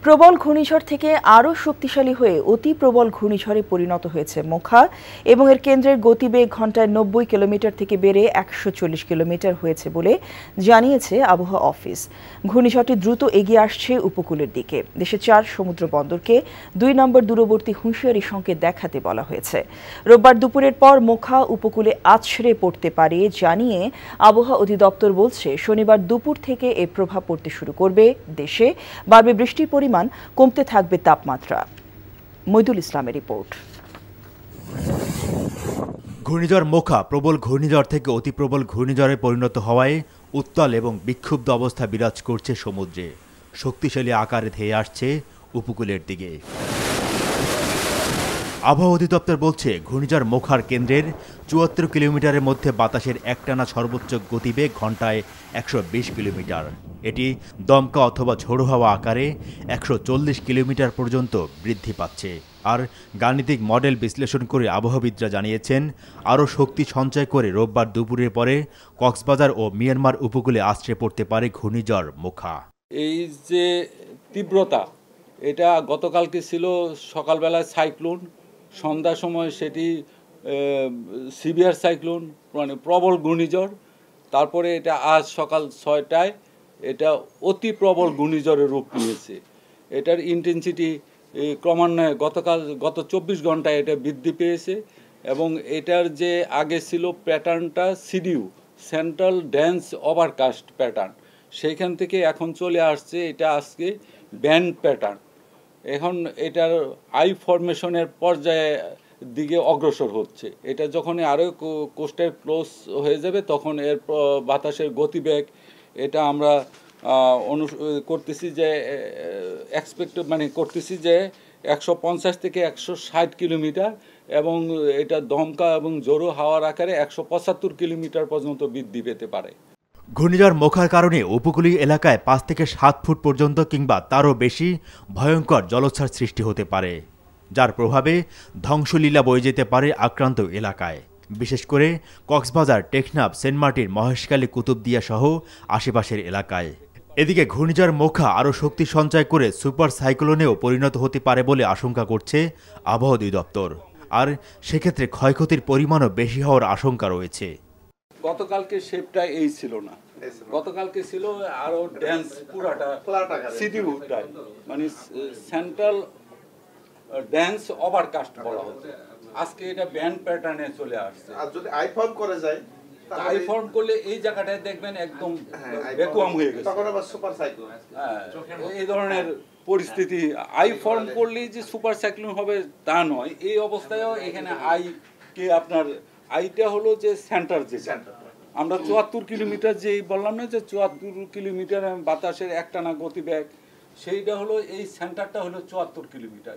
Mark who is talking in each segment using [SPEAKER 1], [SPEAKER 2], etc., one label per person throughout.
[SPEAKER 1] প্রবল ঘূর্ণিঝড় থেকে আরও শক্তিশালী হয়ে অতি প্রবল ঘূর্ণিঝড়ে পরিণত হয়েছে মোখা এবং এর কেন্দ্রের গতিবেগ ঘন্টায় ৯০ কিলোমিটার থেকে বেড়ে ১৪০ কিলোমিটার হয়েছে বলে জানিয়েছে আবহাওয়া অফিস। ঘূর্ণিঝড়টি দ্রুত এগিয়ে আসছে উপকূলের দিকে। দেশের ৪ সমুদ্র বন্দরকে ২ নম্বর দূরবর্তী হুঁশিয়ারি সংকেত দেখাতে বলা হয়েছে। রোববার দুপুরের পর মোখা উপকূলে আছড়ে পড়তে পারে জানিয়ে আবহাওয়া অধিদপ্তর বলছে, শনিবার দুপুর থেকে এর প্রভাব পড়তে শুরু করবে। দেশে বাড়বে বৃষ্টির পরিমাণ, কমতে থাকবে তাপমাত্রা। মইদুল ইসলামের রিপোর্ট।
[SPEAKER 2] ঘূর্ণিঝড় মোখা প্রবল ঘূর্ণিঝড় থেকে অতি প্রবল ঘূর্ণিঝড়ে পরিণত হওয়ায় উত্তাল এবং বিক্ষুব্ধ অবস্থা বিরাজ করছে সমুদ্রে। শক্তিশালী আকারে ধেয়ে আসছে উপকূলের দিকে। আবহাওয়া অধিদপ্তর বলছে, ঘূর্ণিঝড় মোখার কেন্দ্রের ৭৪ কিলোমিটারের মধ্যে বাতাসের একটানা সর্বোচ্চ গতিবেগ ঘন্টায় ১২০ কিলোমিটার। এটি দমকা অথবা ঝোড়ো হাওয়া আকারে ১৪০ কিলোমিটার পর্যন্ত বৃদ্ধি পাচ্ছে। আর গাণিতিক মডেল বিশ্লেষণ করে আবহাওয়াবিদরা জানিয়েছেন, আরও শক্তি সঞ্চয় করে রোববার দুপুরের পরে কক্সবাজার ও মিয়ানমার উপকূলে আছড়ে পড়তে পারে ঘূর্ণিঝড় মোখা।
[SPEAKER 3] এই যে তীব্রতা, এটা গতকালকে ছিল সকালবেলায় সাইক্লোন, সন্ধ্যার সময় সেটি সিভিয়ার সাইক্লোন মানে প্রবল ঘূর্ণিঝড়, তারপরে এটা আজ সকাল ৬টায় এটা অতি প্রবল ঘূর্ণিঝড়ের রূপ নিয়েছে। এটার ইন্টেন্সিটি ক্রমান্বয়ে গত ২৪ ঘন্টায় এটা বৃদ্ধি পেয়েছে এবং এটার যে আগে ছিল প্যাটার্নটা CDU, central dense overcast pattern, সেইখান থেকে এখন চলে আসছে এটা আজকে ব্যান্ড প্যাটার্ন। এখন এটার আই ফরমেশনের পর্যায়ে দিকে অগ্রসর হচ্ছে। এটা যখন আরও কোস্টের ক্লোজ হয়ে যাবে তখন এর বাতাসের গতিবেগ এটা আমরা করতেছি যে করতেছি যে ১৫০ থেকে ১৬০ কিলোমিটার এবং এটা দমকা এবং জোরো হাওয়ার আকারে ১৭৫ কিলোমিটার পর্যন্ত বৃদ্ধি পেতে পারে।
[SPEAKER 2] ঘূর্ণিঝড় মোখার কারণে উপকূলীয় এলাকায় ৫ থেকে ৭ ফুট পর্যন্ত কিংবা তারও বেশি ভয়ঙ্কর জলোচ্ছ্বাস সৃষ্টি হতে পারে, যার প্রভাবে ধ্বংসলীলা বয়ে যেতে পারে আক্রান্ত এলাকায়, বিশেষ করে কক্সবাজার, টেকনাফ, সেন্ট মার্টিন, মহেশখালী, কুতুবদিয়া সহ আশেপাশের এলাকায়। এদিকে ঘূর্ণিঝড় মোখা আরও শক্তি সঞ্চয় করে সুপার সাইক্লোনেও পরিণত হতে পারে বলে আশঙ্কা করছে আবহাওয়া অধিদপ্তর। আর সেক্ষেত্রে ক্ষয়ক্ষতির পরিমাণও বেশি হওয়ার আশঙ্কা রয়েছে।
[SPEAKER 3] গতকালকে শেপটা এই ছিল না, গতকালকে ছিল আরো ড্যান্স পুরাটা সিডিউটাই মানে সেন্ট্রাল ড্যান্স ওভারকাস্ট বলা হতো। আজকে এটা ব্যান্ড প্যাটার্নে চলে আসছে।
[SPEAKER 4] আর যদি আই ফর্ম করে যায়,
[SPEAKER 3] আই ফর্ম করলে এই জায়গাটায় দেখবেন একদম ভ্যাকুয়াম হয়ে গেছে, তখন আবার সুপার সাইক্লোন। এই ধরনের পরিস্থিতি। আই ফর্ম করলেই যে সুপার সাইক্লোন হবে তা নয়, এই অবস্থায়ও এখানে আই কে আপনার আইটা হলো যে সেন্টার, যে আমরা ৭৪ কিলোমিটার যে বললাম না যে ৭৪ কিলোমিটার বাতাসের একটানা গতিবেগ, সেইটা হলো এই সেন্টারটা হলো ৭৪ কিলোমিটার।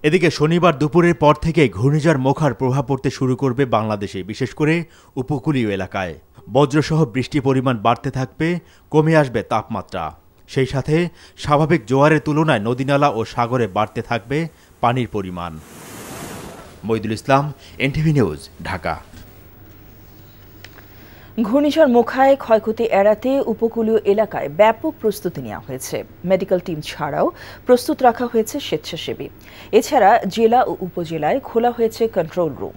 [SPEAKER 2] এদিকে শনিবার দুপুরের পর থেকে ঘূর্ণিঝড় মোখার প্রভাব পড়তে শুরু করবে বাংলাদেশে, বিশেষ করে উপকূলীয় এলাকায়। বজ্রসহ বৃষ্টির পরিমাণ বাড়তে থাকবে, কমে আসবে তাপমাত্রা। সেই সাথে স্বাভাবিক জোয়ারের তুলনায় নদীনালা ও সাগরে বাড়তে থাকবে পানির পরিমাণ। মইদুল ইসলাম, এনটিভি নিউজ, ঢাকা।
[SPEAKER 1] ঘূর্ণিঝড় মোখায় ক্ষয়ক্ষতি এড়াতে উপকূলীয় এলাকায় ব্যাপক প্রস্তুতি নেওয়া হয়েছে। মেডিকেল টিম ছাড়াও প্রস্তুত রাখা হয়েছে স্বেচ্ছাসেবী। এছাড়া জেলা ও উপজেলায় খোলা হয়েছে কন্ট্রোল রুম।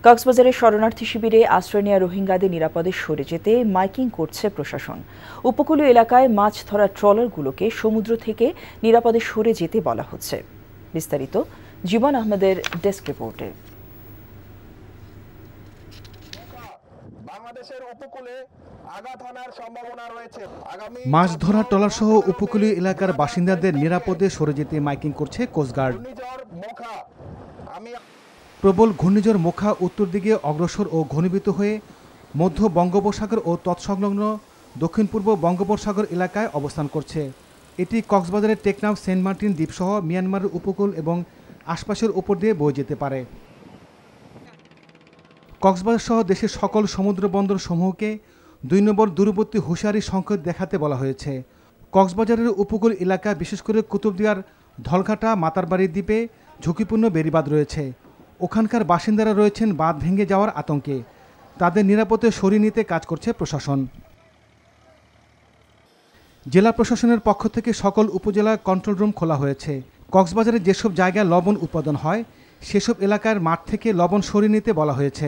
[SPEAKER 1] কক্সবাজারের শরণার্থী শিবিরে আশ্রয় নেওয়া রোহিঙ্গাদের নিরাপদে সরে যেতে মাইকিং করছে প্রশাসন। উপকূলীয় এলাকায় মাছ ধরার ট্রলারগুলোকে সমুদ্র থেকে নিরাপদে সরে যেতে বলা হচ্ছে। বিস্তারিত জীবন আহমেদের ডেস্ক রিপোর্টে।
[SPEAKER 5] মাছ ধরার ট্রলার সহ উপকূলীয় এলাকার বাসিন্দাদের নিরাপদে সরে যেতে মাইকিং করছে কোস্টগার্ড। প্রবল ঘূর্ণিঝড় মোখা উত্তর দিকে অগ্রসর ও ঘনীভূত হয়ে মধ্য বঙ্গোপসাগর ও তৎসংলগ্ন দক্ষিণ পূর্ব বঙ্গোপসাগর এলাকায় অবস্থান করছে। এটি কক্সবাজারের টেকনাফ, সেন্ট মার্টিন দ্বীপসহ মিয়ানমারের উপকূল এবং আশপাশের উপর দিয়ে বয়ে যেতে পারে। কক্সবাজার সহ দেশের সকল সমুদ্র বন্দর সমূহকে ২ নম্বর দূরবর্তী হুঁশিয়ারি সংকেত দেখাতে বলা হয়েছে। কক্সবাজারের উপকূল এলাকা, বিশেষ করে কুতুবদিয়ার ধলঘাটা, মাতারবাড়ি দ্বীপে ঝুঁকিপূর্ণ বেড়িবাঁধ রয়েছে। ওখানকার বাসিন্দারা রয়েছেন বাঁধ ভেঙে যাওয়ার আতঙ্কে। তাদের নিরাপদে সরিয়ে নিতে কাজ করছে প্রশাসন। জেলা প্রশাসনের পক্ষ থেকে সকল উপজেলা কন্ট্রোল রুম খোলা হয়েছে। কক্সবাজারে যেসব জায়গায় লবণ উৎপাদন হয় সেসব এলাকার মাঠ থেকে লবণ সরিয়ে নিতে বলা হয়েছে।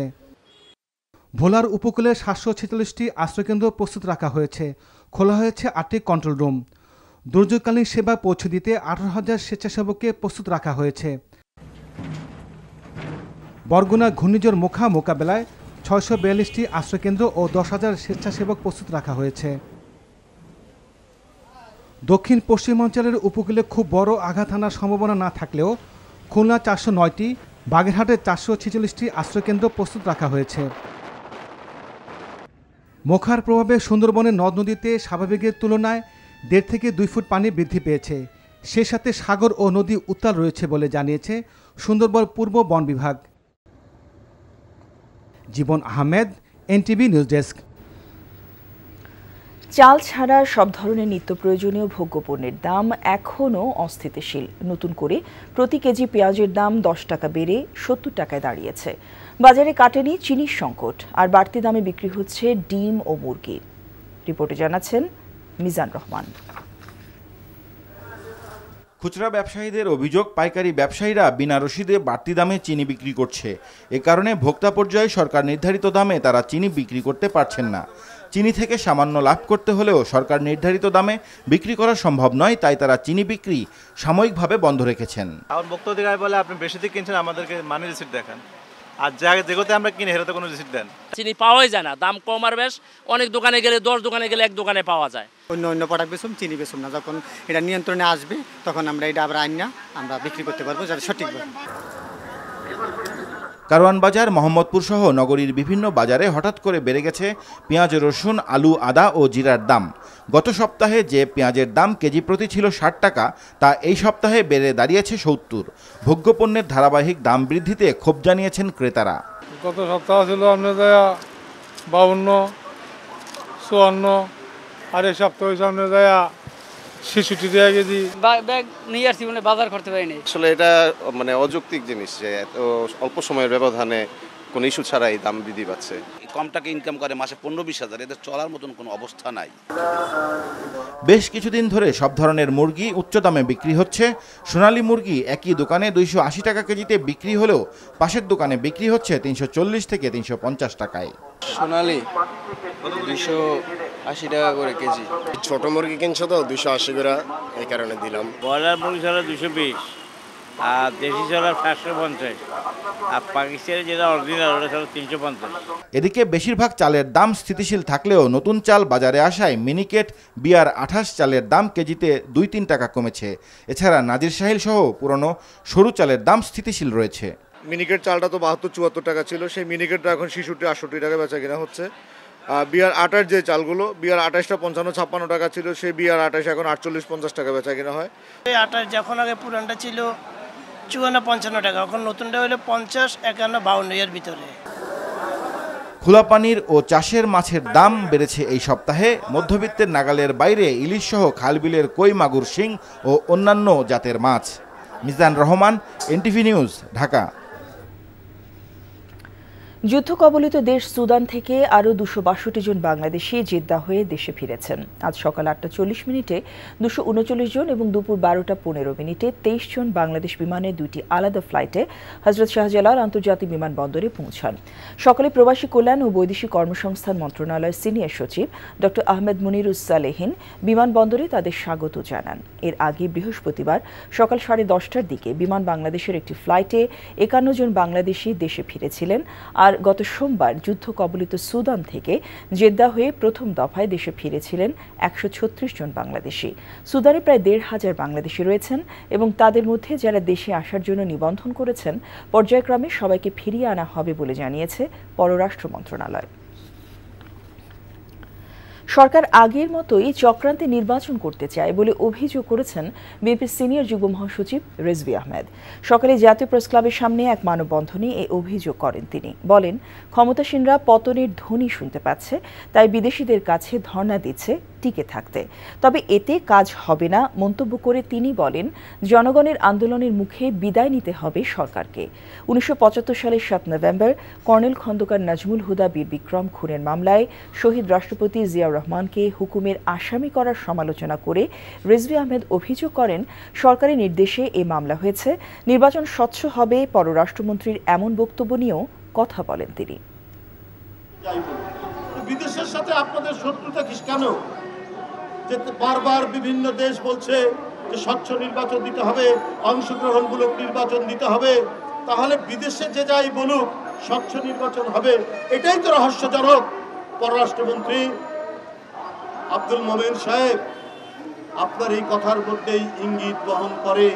[SPEAKER 5] ভোলার উপকূলে 746টি আশ্রয়কেন্দ্র প্রস্তুত রাখা হয়েছে। খোলা হয়েছে 8টি কন্ট্রোল রুম। দুর্যোগকালীন সেবা পৌঁছে দিতে 18,000 স্বেচ্ছাসেবককে প্রস্তুত রাখা হয়েছে। বরগুনা ঘূর্ণিঝড় মোখা মোকাবেলায় 642টি আশ্রয়কেন্দ্র ও 10,000 স্বেচ্ছাসেবক প্রস্তুত রাখা হয়েছে। দক্ষিণ পশ্চিমাঞ্চলের উপকূলে খুব বড় আঘাত আনার সম্ভাবনা না থাকলেও খুলনা 409টি, বাগেরহাটে 446টি আশ্রয়কেন্দ্র প্রস্তুত রাখা হয়েছে। মোখার প্রভাবে সুন্দরবনের নদ নদীতে স্বাভাবিকের তুলনায় 1.5 থেকে 2 ফুট পানি বৃদ্ধি পেয়েছে। সেই সাথে সাগর ও নদী উত্তাল রয়েছে বলে জানিয়েছে সুন্দরবন পূর্ব বন বিভাগ। জীবন আহমেদ, এনটিভি নিউজ ডেস্ক।
[SPEAKER 1] চাল ছাড়া সব ধরনের নিত্য প্রয়োজনীয় ভোগ্যপণ্যের দাম এখনও অস্থিতিশীল। নতুন করে প্রতি কেজি পেঁয়াজের দাম 10 টাকা বেড়ে 70 টাকায় দাঁড়িয়েছে। বাজারে কাটেনি চিনির সংকট, আর বাড়তি দামে বিক্রি হচ্ছে ডিম ও মুরগি। রিপোর্টে জানাচ্ছেন মিজান রহমান।
[SPEAKER 4] খুচরা ব্যবসায়ীদের অভিযোগ, পাইকারি ব্যবসায়ীরা বিনা রসিদে বাড়তি দামে চিনি বিক্রি করছে। এ কারণে ভোক্তা পর্যায়ে সরকার নির্ধারিত দামে তারা চিনি বিক্রি করতে পারছেন না। চিনি থেকে সামান্য লাভ করতে হলেও সরকার নির্ধারিত দামে বিক্রি করা সম্ভব নয়, তাই তারা চিনি বিক্রি সাময়িকভাবে বন্ধ রেখেছেন।
[SPEAKER 6] আমার বক্তব্য দিকে বলে আপনি বেশি দিয়ে কিনছেন, আমাদেরকে মানি রিসিট দেখান, আর যেগুলোতে আমরা কিনি হেরাতে কোনো রিসিট দেন।
[SPEAKER 7] চিনি পাওয়াই যায় না, দাম কম আর বেশ। অনেক দোকানে গেলে 10 দোকানে গেলে 1 দোকানে পাওয়া যায়।
[SPEAKER 8] অন্য প্রোডাক্ট বেসুম, চিনি বেসুম না। যখন এটা নিয়ন্ত্রণে আসবে তখন আমরা এটা আবার আইন না আমরা বিক্রি করতে পারবো, যাতে সঠিকভাবে।
[SPEAKER 4] কারওয়ান বাজার, মোহাম্মদপুর সহ নগরীর বিভিন্ন বাজারে হঠাৎ করে বেড়ে গেছে পেঁয়াজ, রসুন, আলু, আদা ও জিরার দাম। গত সপ্তাহে যে পেঁয়াজের দাম কেজি প্রতি ছিল 60 টাকা, তা এই সপ্তাহে বেড়ে দাঁড়িয়েছে 70। ভোগ্যপণ্যের ধারাবাহিক দাম বৃদ্ধিতে ক্ষোভ জানিয়েছেন ক্রেতারা।
[SPEAKER 9] গত সপ্তাহ ছিল আপনাদের 52, 54, আর এই সপ্তাহ হয়েছে আপনাদের 66 টাকা কেজি।
[SPEAKER 10] ব্যাগ নিয়ে আসছি, মানে বাজার করতে পারিনি।
[SPEAKER 11] আসলে এটা মানে অযৌক্তিক জিনিস যে এত অল্প সময়ের ব্যবধানে কোনো ইস্যু ছাড়াই দাম বৃদ্ধি পাচ্ছে।
[SPEAKER 12] কম টাকা ইনকাম করে মাসে 15-20 হাজার, এদের চলার মতন কোনো অবস্থা নাই।
[SPEAKER 4] বেশ কিছুদিন ধরে সব ধরনের মুরগি উচ্চ দামে বিক্রি হচ্ছে। সোনালী মুরগি একই দোকানে 280 টাকা কেজিতে বিক্রি হলেও পাশের দোকানে বিক্রি হচ্ছে 340 থেকে 350 টাকায়।
[SPEAKER 13] সোনালী 280 টাকা করে কেজি।
[SPEAKER 11] ছোট মুরগি কিনছো তো 280 করে, এই কারণে দিলাম।
[SPEAKER 14] ব্রয়লার মুরগি ছাড়া 220, আর দেশি ছাড়া 750, আর পাকিস্তানি যেটা অরিজিনাল ওটা ছাড়া 350।
[SPEAKER 4] এদিকে বেশিরভাগ চালের দাম স্থিতিশীল থাকলেও নতুন চাল বাজারে আসায় মিনিকেট, বিআর 28 চালের দাম কেজিতে 2-3 টাকা কমেছে। এছাড়া নাজির সাহিল সহ পুরনো সরু চালের দাম স্থিতিশীল রয়েছে।
[SPEAKER 15] মিনিকেট চালটা তো 72-74 টাকা ছিল, সেই মিনিকেটটা এখন 66-68 টাকা বেচা কিনা হচ্ছে। বিআর 28 যে চালগুলো, বিআর 28টা 55-56 টাকা ছিল, সেই বিআর 28 এখন 48-50 টাকা বেচা কিনা হয়।
[SPEAKER 16] 28 যখন আগে পুরানটা ছিল 54-55 টাকা, এখন নতুনটা হলো 50, 51, 52 এর ভিতরে।
[SPEAKER 4] খোলা পানির ও চাষের মাছের দাম বেড়েছে এই সপ্তাহে। মধ্যবিত্তের নাগালের বাইরে ইলিশ সহ খালবিলের কই, মাগুর, শিং ও অন্যান্য জাতের মাছ। Mizan Rahman, NTV news, Dhaka.
[SPEAKER 1] যুদ্ধ কবলিত দেশ সুদান থেকে আরও 262 জন বাংলাদেশি জেদ্দা হয়ে দেশে ফিরেছেন। আজ সকাল 8টা 40 মিনিটে 239 জন এবং দুপুর 12টা 15 মিনিটে 23 জন বাংলাদেশ বিমানে 2টি আলাদা ফ্লাইটে হজরত শাহজালাল আন্তর্জাতিক বিমানবন্দরে পৌঁছান। সকালে প্রবাসী কল্যাণ ও বৈদেশিক কর্মসংস্থান মন্ত্রণালয়ের সিনিয়র সচিব ডক্টর আহমেদ মুনিরুস-সালেহিন বিমানবন্দরে তাদের স্বাগত জানান। এর আগে বৃহস্পতিবার সকাল 10:30টার দিকে বিমান বাংলাদেশের একটি ফ্লাইটে 51 জন বাংলাদেশি দেশে ফিরেছিলেন। আর গত সোমবার যুদ্ধ কবলিত সুদান থেকে জেদ্দা হয়ে প্রথম দফায় দেশে ফিরেছিলেন 136 জন বাংলাদেশি। সুদানে প্রায় 1,500 বাংলাদেশি রয়েছেন এবং তাদের মধ্যে যারা দেশে আসার জন্য নিবন্ধন করেছেন পর্যায়ক্রমে সবাইকে ফিরিয়ে আনা হবে বলে জানিয়েছে পররাষ্ট্র মন্ত্রণালয়। সরকার আগের মতোই চক্রান্তে নির্বাচন করতে চায় বলে অভিযোগ করেছেন বিএনপির সিনিয়র যুগ্ম মহাসচিব রেজভী আহমেদ। সকালে জাতীয় প্রেস ক্লাবের সামনে এক মানববন্ধনে এই অভিযোগ করেন তিনি। বলেন, ক্ষমতাসীনরা পতনের ধ্বনি শুনতে পাচ্ছে, তাই বিদেশিদের কাছে ধর্ণা দিচ্ছে টিকে থাকতে। তবে এতে কাজ হবে না মন্তব্য করে তিনি বলেন, জনগণের আন্দোলনের মুখে বিদায় নিতে হবে সরকারকে। 1975 সালের 7 নভেম্বর কর্নেল খন্দকার নাজমুল হুদা বীর বিক্রম খুনের মামলায় শহীদ রাষ্ট্রপতি জিয়াউর রহমানকে হুকুমের আসামি করার সমালোচনা করে রিজভী আহমেদ অভিযোগ করেন, সরকারি নির্দেশে এ মামলা হয়েছে, নির্বাচন স্বচ্ছ হবে। পররাষ্ট্রমন্ত্রীর এমন বক্তব্য নিয়েও কথা বলেন তিনি।
[SPEAKER 17] বিদেশের সাথে আপনাদের শত্রুতা কেন? যে বারবার বিভিন্ন দেশ বলছে যে স্বচ্ছ নির্বাচন দিতে হবে, অংশগ্রহণমূলক নির্বাচন দিতে হবে, তাহলে বিদেশে যে যাই বলুক স্বচ্ছ নির্বাচন হবে, এটাই তো রহস্যজনক। পররাষ্ট্রমন্ত্রী আব্দুল মোমেন সাহেব, আপনার এই কথার মধ্যেই ইঙ্গিত বহন করে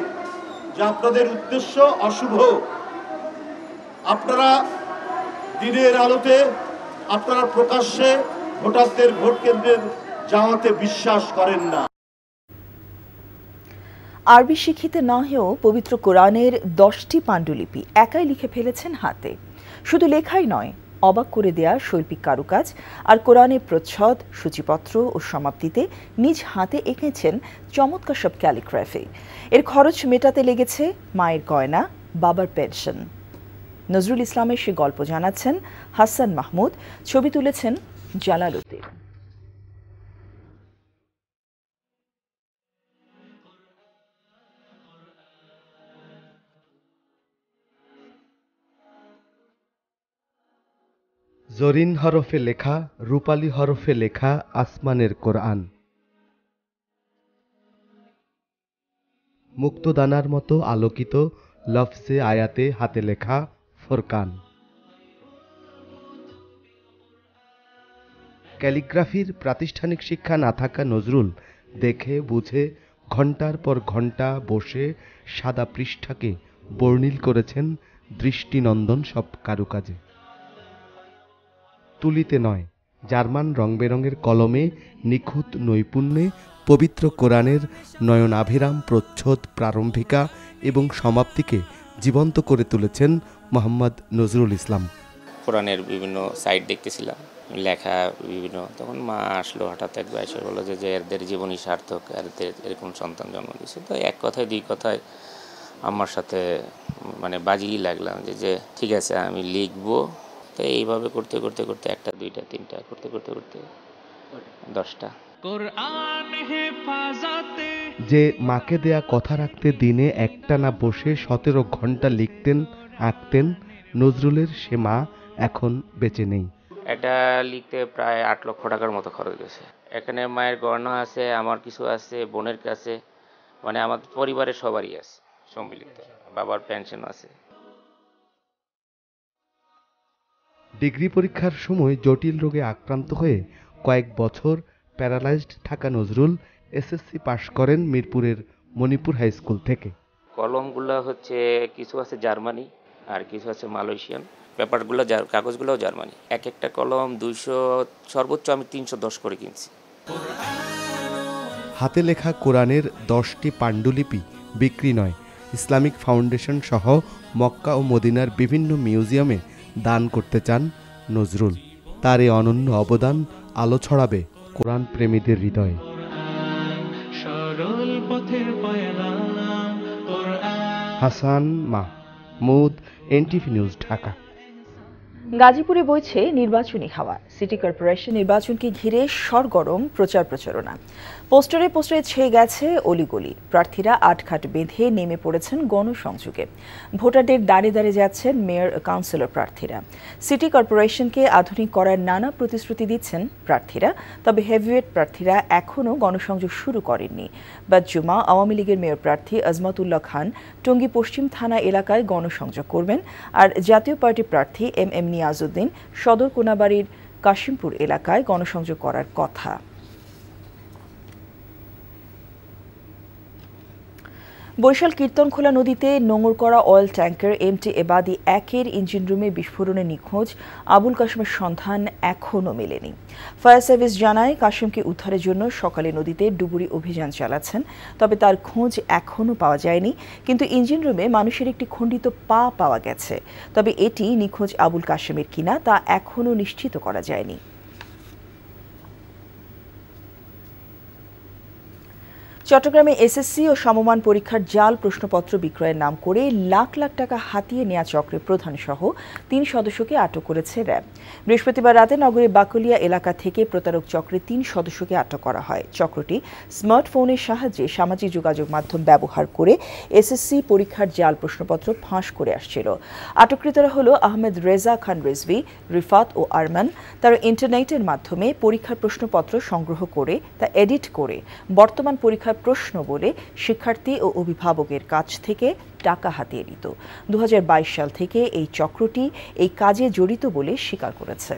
[SPEAKER 17] যে আপনাদের উদ্দেশ্য অশুভ। আপনারা দিনের আলোতে, আপনারা প্রকাশ্যে ভোটারদের ভোট কেন্দ্রের যাওয়াতে বিশ্বাস করেন না।
[SPEAKER 1] আরবি শিখিতে না হয়েও পবিত্র কোরআনের 10টি পাণ্ডুলিপি একাই লিখে ফেলেছেন হাতে। শুধু লেখাই নয়, অবাক করে দেয়া শৈল্পিক কারুকাজ আর কোরআনের প্রচ্ছদ, সূচিপত্র ও সমাপ্তিতে নিজ হাতে এঁকেছেন চমৎকার সব ক্যালিগ্রাফি। এর খরচ মেটাতে লেগেছে মায়ের গয়না, বাবার পেনশন। নজরুল ইসলামের সে গল্প জানাচ্ছেন হাসান মাহমুদ, ছবি তুলেছেন জালাল উদ্দিন।
[SPEAKER 18] জরিন হরফে লেখা, রূপালী হরফে লেখা আসমানের কোরআন। মুক্তদানার মতো আলোকিত লফজে আয়াতে হাতে লেখা ফোরকান। ক্যালিগ্রাফির প্রাতিষ্ঠানিক শিক্ষা না থাকা নজরুল দেখে বুঝে ঘণ্টার পর ঘণ্টা বসে সাদা পৃষ্ঠাকে বর্ণিল করেছেন দৃষ্টিনন্দন সব কারুকাজে। তুলিতে নয়, জার্মান রং বেরঙের কলমে নিখুঁত নৈপুণ্যে পবিত্র কোরআনের নয়নাভিরাম প্রচ্ছদ, প্রারম্ভিকা এবং সমাপ্তিকে জীবন্ত করে তুলেছেন মোহাম্মদ নজরুল ইসলাম।
[SPEAKER 19] কোরআনের বিভিন্ন সাইট দেখতেছিলাম, লেখা বিভিন্ন, তখন মা আসলো হঠাৎ একবার এসে বললো যে এদের জীবনই সার্থক, এদের এরকম সন্তান জন্ম দিয়েছে। তো এক কথায় দুই কথায় আমার সাথে মানে বাজিয়ে লাগলাম যে ঠিক আছে আমি লিখবো। তো এইভাবে করতে করতে করতে একটা, দুইটা, তিনটা করতে করতে করতে 10টা।
[SPEAKER 18] যে মাকে দেয়া কথা রাখতে দিনে একটানা বসে 17 ঘন্টা লিখতেন, আঁকতেন, নজরুলের সে মা এখন বেঁচে নেই।
[SPEAKER 19] এটা লিখতে প্রায় 8 লক্ষ টাকার মতো খরচ গেছে। এখানে মায়ের গয়না আছে, আমার কিছু আছে, বোনের কাছে, মানে আমার পরিবারের সবারই আছে সম্মিলিত, বাবার পেনশন আছে।
[SPEAKER 18] ডিগ্রি পরীক্ষার সময় জটিল রোগে আক্রান্ত হয়ে কয়েক বছর প্যারালাইজড থাকা নজরুল এসএসসি পাশ করেন মিরপুরের মণিপুর হাই স্কুল থেকে।
[SPEAKER 19] কলমগুলো হচ্ছে কিছু আছে জার্মানি আর কিছু আছে মালয়েশিয়ান, পেপারগুলো কাগজগুলোও জার্মানি। এক একটা কলম 200, সর্বোচ্চ আমি 310 করে কিনছি।
[SPEAKER 18] হাতে লেখা কোরআনের 10টি পাণ্ডুলিপি বিক্রি নয়, ইসলামিক ফাউন্ডেশন সহ মক্কা ও মদিনার বিভিন্ন মিউজিয়ামে দান করতে চান নজরুল। তার এই অনন্য অবদান আলো ছড়াবে কোরআন প্রেমীদের হৃদয়ে। Hasan Mahmud, NTV news, Dhaka.
[SPEAKER 1] গাজীপুরে বইছে নির্বাচনী হাওয়া। সিটি কর্পোরেশন নির্বাচনকে ঘিরে সরগরম প্রচার প্রচারণা। পোস্টারে পোস্টারে ছেয়ে গেছে অলিগলি। প্রার্থীরা আটঘাট বেঁধে নেমে পড়েছেন গণসংযোগে। ভোটারদের দাঁড়ে দাঁড়িয়ে যাচ্ছেন মেয়র, কাউন্সিলর প্রার্থীরা। সিটি কর্পোরেশনকে আধুনিক করার নানা প্রতিশ্রুতি দিচ্ছেন প্রার্থীরা, তবে হেভিওয়েট প্রার্থীরা এখনও গণসংযোগ শুরু করেননি। বাদজুমা আওয়ামী লীগের মেয়র প্রার্থী আজমাতুল্লাহ খান টঙ্গী পশ্চিম থানা এলাকায় গণসংযোগ করবেন, আর জাতীয় পার্টি প্রার্থী এম নিয়াজউদ্দিন সদর কোনাবাড়ির কাশিমপুর এলাকায় গণসংযোগ করার কথা। বরিশাল কীর্তনখোলা নদীতে নোঙর করা অয়েল ট্যাঙ্কার এমটি এবাদি 1-এর ইঞ্জিন রুমে বিস্ফোরণে নিখোঁজ আবুল কাশেমের সন্ধান এখনও মেলেনি। ফায়ার সার্ভিস জানায়, কাশেমকে উদ্ধারের জন্য সকালে নদীতে ডুবুরি অভিযান চালাচ্ছেন, তবে তার খোঁজ এখনও পাওয়া যায়নি। কিন্তু ইঞ্জিন রুমে মানুষের একটি খণ্ডিত পা পাওয়া গেছে, তবে এটি নিখোঁজ আবুল কাশেমের কিনা তা এখনও নিশ্চিত করা যায়নি। চট্টগ্রামে এসএসসি ও সমমান পরীক্ষার জাল প্রশ্নপত্র বিক্রয়ের নাম করে লাখ লাখ টাকা হাতিয়ে নেওয়া চক্রের প্রধান সহ 3 সদস্যকে আটক করেছে র্যাব। বৃহস্পতিবার রাতে নগরের বাকলিয়া এলাকা থেকে প্রতারক চক্রের 3 সদস্যকে আটক করা হয়। চক্রটি স্মার্টফোনের সাহায্যে সামাজিক যোগাযোগ মাধ্যম ব্যবহার করে এসএসসি পরীক্ষার জাল প্রশ্নপত্র ফাঁস করে আসছিল। আটককৃতরা হল আহমেদ রেজা খান রিজভী, রিফাত ও আরমান। তারা ইন্টারনেটের মাধ্যমে পরীক্ষার প্রশ্নপত্র সংগ্রহ করে তা এডিট করে বর্তমান পরীক্ষার প্রশ্ন বলে শিক্ষার্থী ও অভিভাবকের কাছ থেকে টাকা হাতিয়ে নিত। 2022 সাল থেকে এই চক্রটি এই কাজে জড়িত বলে স্বীকার করেছে।